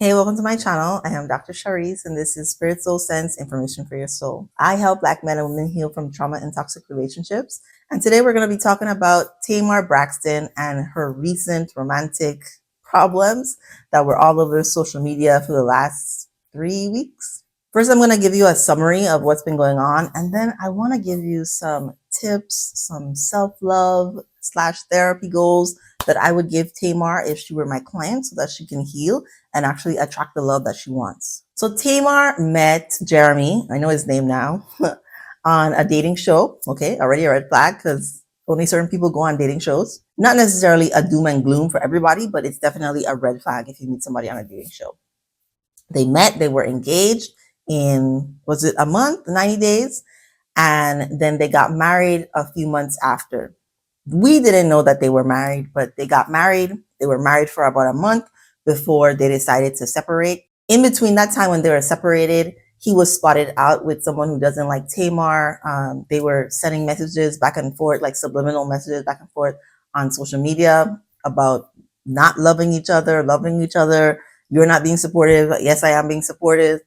Hey, welcome to my channel. I am Dr. Shareece, and this is Spirit Soul Sense Information for Your Soul. I help Black men and women heal from trauma and toxic relationships. And today we're going to be talking about Tamar Braxton and her recent romantic problems that were all over social media for the last 3 weeks. First, I'm going to give you a summary of what's been going on, and then I want to give you some tips, some self-love / therapy goals that I would give Tamar if she were my client so that she can heal and actually attract the love that she wants. So Tamar met Jeremy, I know his name now, on a dating show. Okay, already a red flag because only certain people go on dating shows. Not necessarily a doom and gloom for everybody, but it's definitely a red flag if you meet somebody on a dating show. They met, they were engaged in, was it a month, 90 days? And then they got married a few months after. We didn't know that they were married, but they got married. They were married for about a month before they decided to separate. In between that time when they were separated, he was spotted out with someone who doesn't like Tamar. They were sending messages back and forth, like subliminal messages back and forth on social media about not loving each other, loving each other. You're not being supportive. Yes, I am being supportive.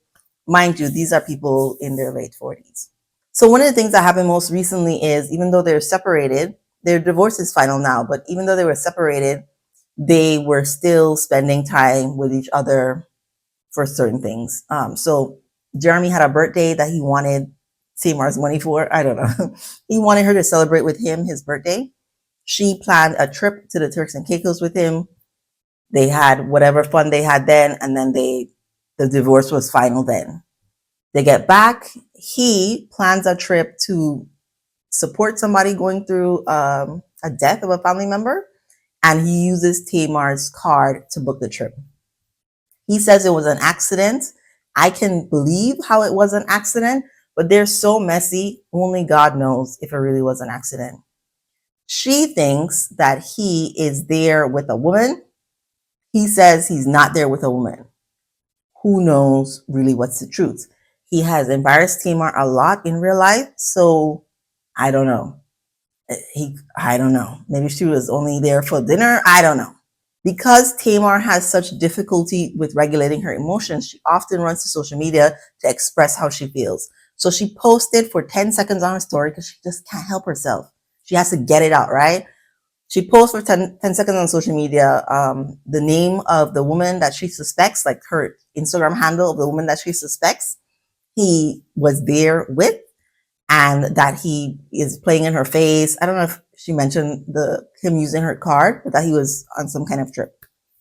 Mind you, these are people in their late 40s. So one of the things that happened most recently is, even though they're separated, their divorce is final now, but even though they were separated, they were still spending time with each other for certain things. So Jeremy had a birthday that he wanted Tamar's money for. I don't know. He wanted her to celebrate with him his birthday. She planned a trip to the Turks and Caicos with him. They had whatever fun they had then, and then the divorce was final then. They get back. He plans a trip to support somebody going through a death of a family member, and he uses Tamar's card to book the trip. He says it was an accident. I can believe how it was an accident, but they're so messy. Only God knows if it really was an accident. She thinks that he is there with a woman. He says he's not there with a woman. Who knows really what's the truth? He has embarrassed Tamar a lot in real life, so I don't know. I don't know. Maybe she was only there for dinner. I don't know. Because Tamar has such difficulty with regulating her emotions, she often runs to social media to express how she feels. So she posted for 10 seconds on her story because she just can't help herself. She has to get it out, right? She posts for 10 seconds on social media the name of the woman that she suspects, like her Instagram handle of the woman that she suspects he was there with, and that he is playing in her face. I don't know if she mentioned him using her card, but that he was on some kind of trip.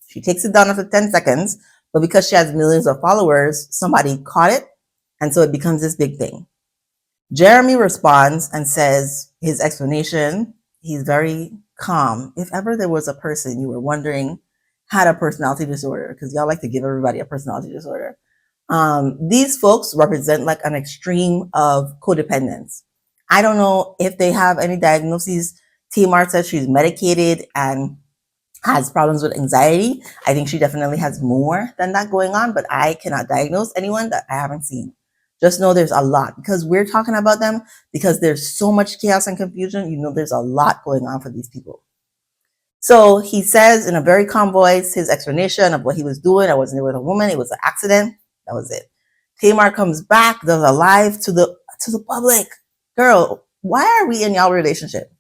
She takes it down after 10 seconds, but because she has millions of followers, somebody caught it, and so it becomes this big thing. Jeremy responds and says his explanation, he's very calm. If ever there was a person you were wondering had a personality disorder, because y'all like to give everybody a personality disorder, these folks represent like an extreme of codependence. I don't know if they have any diagnoses. Tamar says she's medicated and has problems with anxiety. I think she definitely has more than that going on, but I cannot diagnose anyone that I haven't seen. Just know there's a lot, because we're talking about them, because there's so much chaos and confusion. You know, there's a lot going on for these people. So he says in a very calm voice his explanation of what he was doing. I wasn't there with a woman. It was an accident. That was it. Tamar comes back, does a live to the public. Girl, why are we in y'all relationship?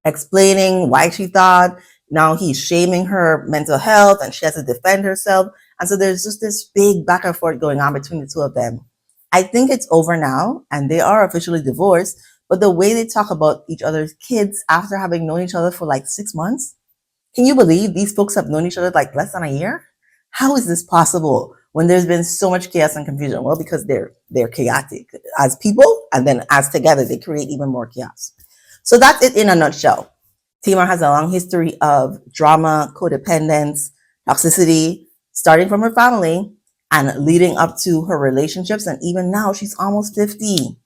Explaining why she thought. Now he's shaming her mental health and she has to defend herself. And so there's just this big back and forth going on between the two of them. I think it's over now and they are officially divorced, but the way they talk about each other's kids after having known each other for like 6 months, can you believe these folks have known each other like less than a year? How is this possible when there's been so much chaos and confusion? Well, because they're chaotic as people, and then as together they create even more chaos. So that's it in a nutshell. Tamar has a long history of drama, codependence, toxicity, starting from her family and leading up to her relationships. And even now she's almost 50.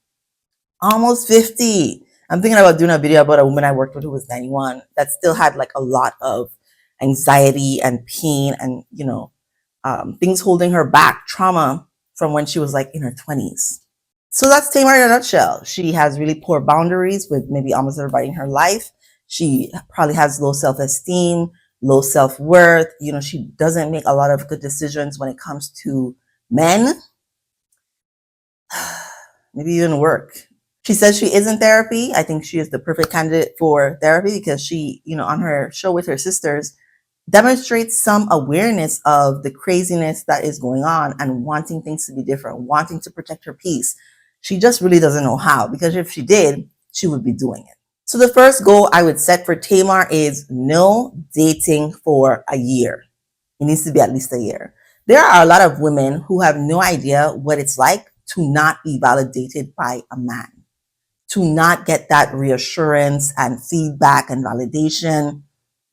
Almost 50. I'm thinking about doing a video about a woman I worked with who was 91 that still had like a lot of anxiety and pain and, things holding her back, trauma from when she was like in her 20s. So that's Tamar in a nutshell. She has really poor boundaries with maybe almost everybody in her life. She probably has low self-esteem. low self-worth. She doesn't make a lot of good decisions when it comes to men, maybe even work. She says she is in therapy. I think she is the perfect candidate for therapy because she, on her show with her sisters, demonstrates some awareness of the craziness that is going on and wanting things to be different, wanting to protect her peace. She just really doesn't know how, because if she did, she would be doing it. So the first goal I would set for Tamar is no dating for a year. It needs to be at least a year. There are a lot of women who have no idea what it's like to not be validated by a man, to not get that reassurance and feedback and validation,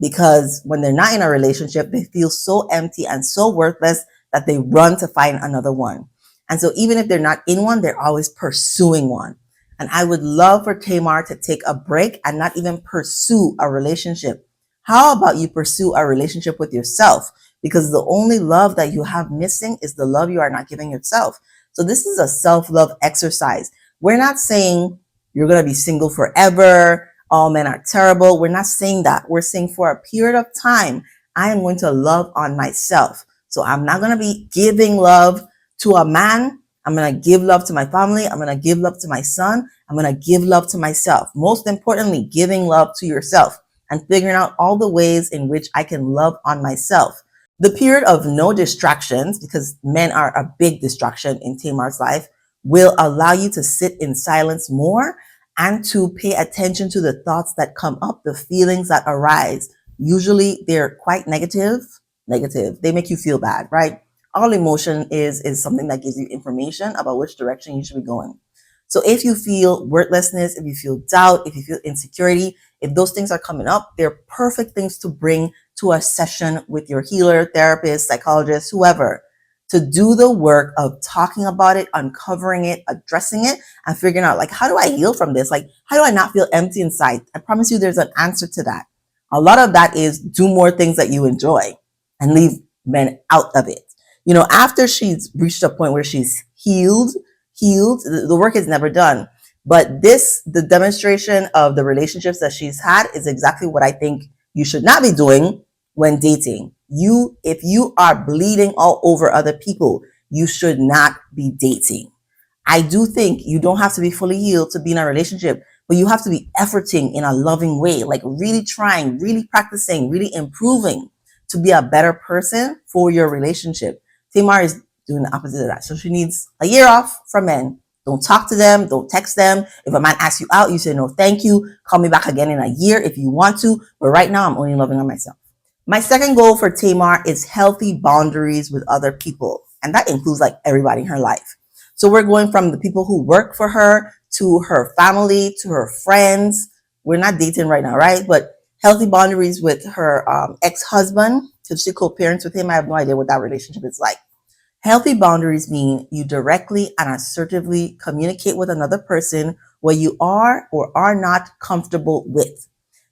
because when they're not in a relationship, they feel so empty and so worthless that they run to find another one. And so even if they're not in one, they're always pursuing one. And I would love for Tamar to take a break and not even pursue a relationship. How about you pursue a relationship with yourself? Because the only love that you have missing is the love you are not giving yourself. So this is a self-love exercise. We're not saying you're going to be single forever, all men are terrible. We're not saying that. We're saying for a period of time, I am going to love on myself. So I'm not going to be giving love to a man. I'm going to give love to my family. I'm going to give love to my son. I'm going to give love to myself. Most importantly, giving love to yourself and figuring out all the ways in which I can love on myself. The period of no distractions, because men are a big distraction in Tamar's life, will allow you to sit in silence more and to pay attention to the thoughts that come up, the feelings that arise. Usually they're quite negative. They make you feel bad, right? All emotion is something that gives you information about which direction you should be going. So if you feel worthlessness, if you feel doubt, if you feel insecurity, if those things are coming up, they're perfect things to bring to a session with your healer, therapist, psychologist, whoever, to do the work of talking about it, uncovering it, addressing it, and figuring out, like, how do I heal from this? Like, how do I not feel empty inside? I promise you there's an answer to that. A lot of that is do more things that you enjoy and leave men out of it. After she's reached a point where she's healed, the work is never done. But the demonstration of the relationships that she's had is exactly what I think you should not be doing when dating. If you are bleeding all over other people, you should not be dating. I do think you don't have to be fully healed to be in a relationship, but you have to be efforting in a loving way, like really trying, really practicing, really improving to be a better person for your relationship. Tamar is doing the opposite of that. So she needs a year off from men. Don't talk to them. Don't text them. If a man asks you out, you say, no, thank you. Call me back again in a year if you want to. But right now, I'm only loving on myself. My second goal for Tamar is healthy boundaries with other people. And that includes like everybody in her life. So we're going from the people who work for her to her family, to her friends. We're not dating right now, right? But healthy boundaries with her ex-husband, because she co-parents with him. I have no idea what that relationship is like. Healthy boundaries mean you directly and assertively communicate with another person what you are or are not comfortable with.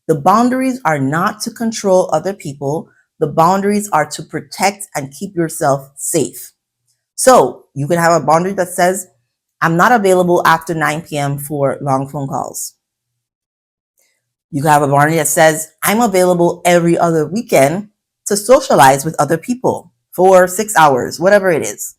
The boundaries are not to control other people. The boundaries are to protect and keep yourself safe. So you can have a boundary that says, I'm not available after 9 p.m. for long phone calls. You can have a boundary that says, I'm available every other weekend to socialize with other people for 6 hours, whatever it is.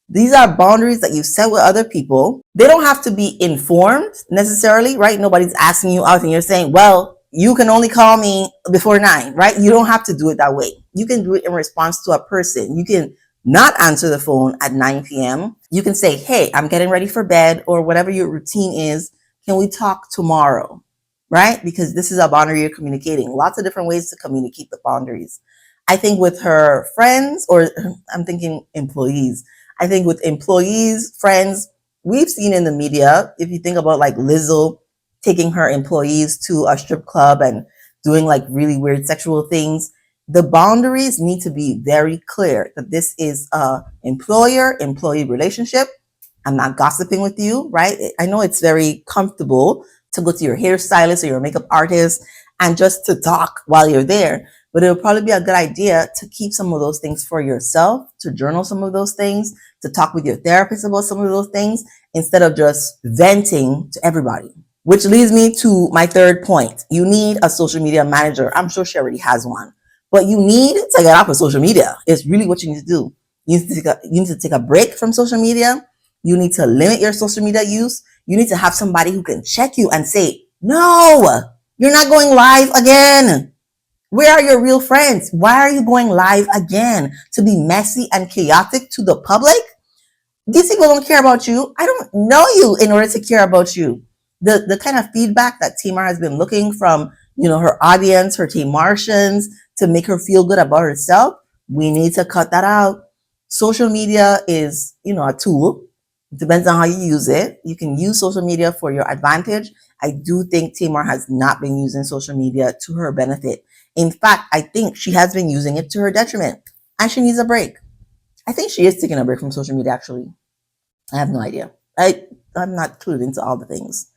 These are boundaries that you set with other people. They don't have to be informed necessarily, right? Nobody's asking you out and you're saying, well, you can only call me before 9, right? You don't have to do it that way. You can do it in response to a person. You can not answer the phone at 9 p.m. You can say, hey, I'm getting ready for bed, or whatever your routine is. Can we talk tomorrow? Right? Because this is a boundary you're communicating. Lots of different ways to communicate the boundaries. I think with her friends, or I'm thinking employees. I think with employees, friends, we've seen in the media, if you think about like Lizzo taking her employees to a strip club and doing like really weird sexual things, the boundaries need to be very clear that this is a employer-employee relationship. I'm not gossiping with you, right? I know it's very comfortable to go to your hairstylist or your makeup artist and just to talk while you're there. But it would probably be a good idea to keep some of those things for yourself, to journal some of those things, to talk with your therapist about some of those things, instead of just venting to everybody. Which leads me to my third point. You need a social media manager. I'm sure she already has one. But you need to get off of social media. It's really what you need to do. You need to take a break from social media. You need to limit your social media use. You need to have somebody who can check you and say, no, you're not going live again. Where are your real friends? Why are you going live again? To be messy and chaotic to the public? These people don't care about you. I don't know you in order to care about you. The kind of feedback that Tamar has been looking from, her audience, her Tamartians, to make her feel good about herself, we need to cut that out. Social media is, a tool. It depends on how you use it. You can use social media for your advantage. I do think Tamar has not been using social media to her benefit. In fact, I think she has been using it to her detriment, and she needs a break. I think she is taking a break from social media, actually. I have no idea. I'm not clued into all the things.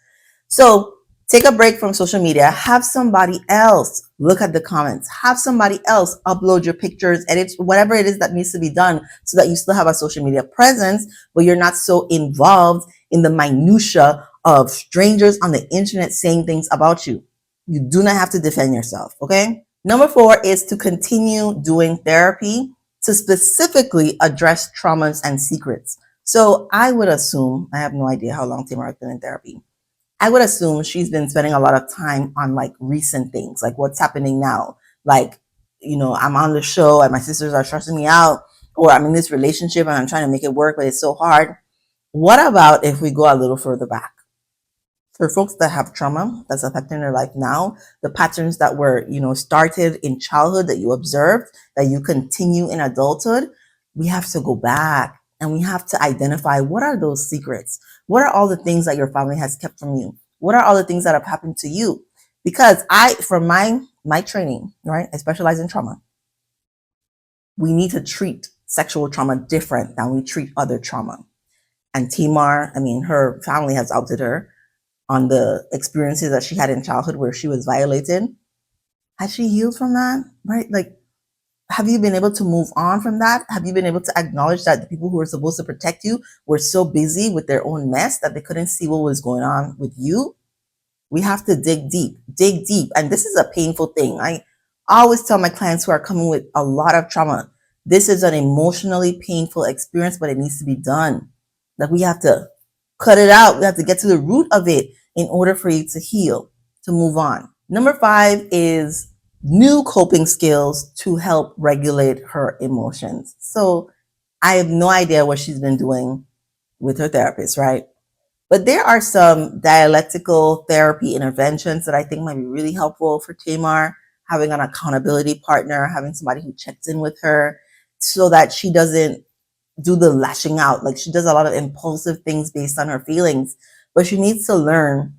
So take a break from social media. Have somebody else look at the comments. Have somebody else upload your pictures, edit, whatever it is that needs to be done so that you still have a social media presence, but you're not so involved in the minutia of strangers on the internet saying things about you. You do not have to defend yourself, okay? Number 4 is to continue doing therapy to specifically address traumas and secrets. So I would assume, I have no idea how long Tamar has been in therapy. I would assume she's been spending a lot of time on like recent things, like what's happening now. Like, I'm on the show and my sisters are stressing me out, or I'm in this relationship and I'm trying to make it work, but it's so hard. What about if we go a little further back? For folks that have trauma that's affecting their life now, the patterns that were, started in childhood that you observed, that you continue in adulthood, we have to go back and we have to identify what are those secrets? What are all the things that your family has kept from you? What are all the things that have happened to you? Because from my training, right, I specialize in trauma. We need to treat sexual trauma different than we treat other trauma. And Tamar, her family has outed her on the experiences that she had in childhood where she was violated. Has she healed from that? Right? Like, have you been able to move on from that? Have you been able to acknowledge that the people who were supposed to protect you were so busy with their own mess that they couldn't see what was going on with you? We have to dig deep. And this is a painful thing. I always tell my clients who are coming with a lot of trauma, this is an emotionally painful experience, but it needs to be done. Like, we have to cut it out. We have to get to the root of it in order for you to heal, to move on. Number 5 is new coping skills to help regulate her emotions. So I have no idea what she's been doing with her therapist, right? But there are some dialectical therapy interventions that I think might be really helpful for Tamar, having an accountability partner, having somebody who checks in with her so that she doesn't do the lashing out. Like, she does a lot of impulsive things based on her feelings, but she needs to learn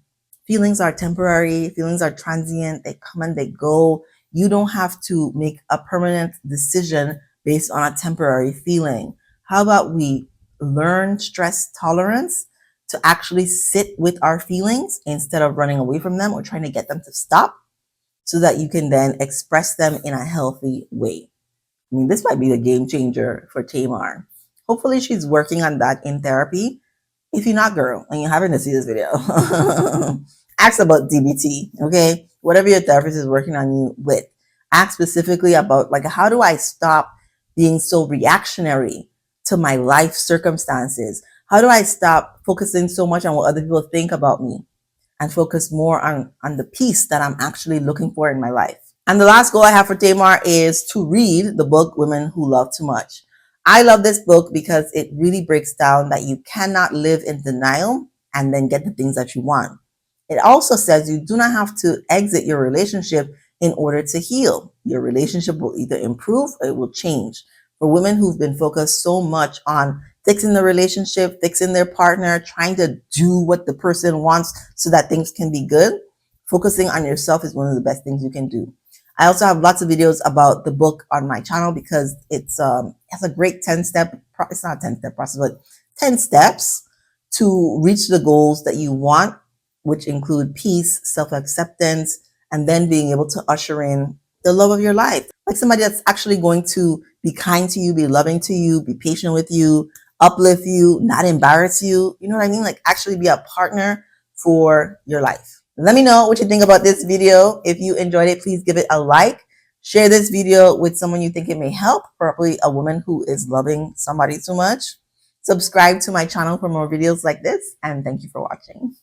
feelings are temporary, feelings are transient, they come and they go. You don't have to make a permanent decision based on a temporary feeling. How about we learn stress tolerance to actually sit with our feelings instead of running away from them or trying to get them to stop, so that you can then express them in a healthy way. This might be a game changer for Tamar. Hopefully she's working on that in therapy. If you're not, girl, and you happen to see this video, ask about DBT, okay? Whatever your therapist is working on you with. Ask specifically about, like, how do I stop being so reactionary to my life circumstances? How do I stop focusing so much on what other people think about me and focus more on the peace that I'm actually looking for in my life? And the last goal I have for Tamar is to read the book Women Who Love Too Much. I love this book because it really breaks down that you cannot live in denial and then get the things that you want. It also says you do not have to exit your relationship in order to heal. Your relationship will either improve or it will change. For women who've been focused so much on fixing the relationship, fixing their partner, trying to do what the person wants so that things can be good, focusing on yourself is one of the best things you can do. I also have lots of videos about the book on my channel because it has a great 10-step, it's not a 10-step process, but 10 steps to reach the goals that you want, which include peace, self-acceptance, and then being able to usher in the love of your life. Like somebody that's actually going to be kind to you, be loving to you, be patient with you, uplift you, not embarrass you. You know what I mean? Like, actually be a partner for your life. Let me know what you think about this video. If you enjoyed it, please give it a like, Share this video with someone you think it may help, probably a woman who is loving somebody too much. Subscribe to my channel for more videos like this, and thank you for watching.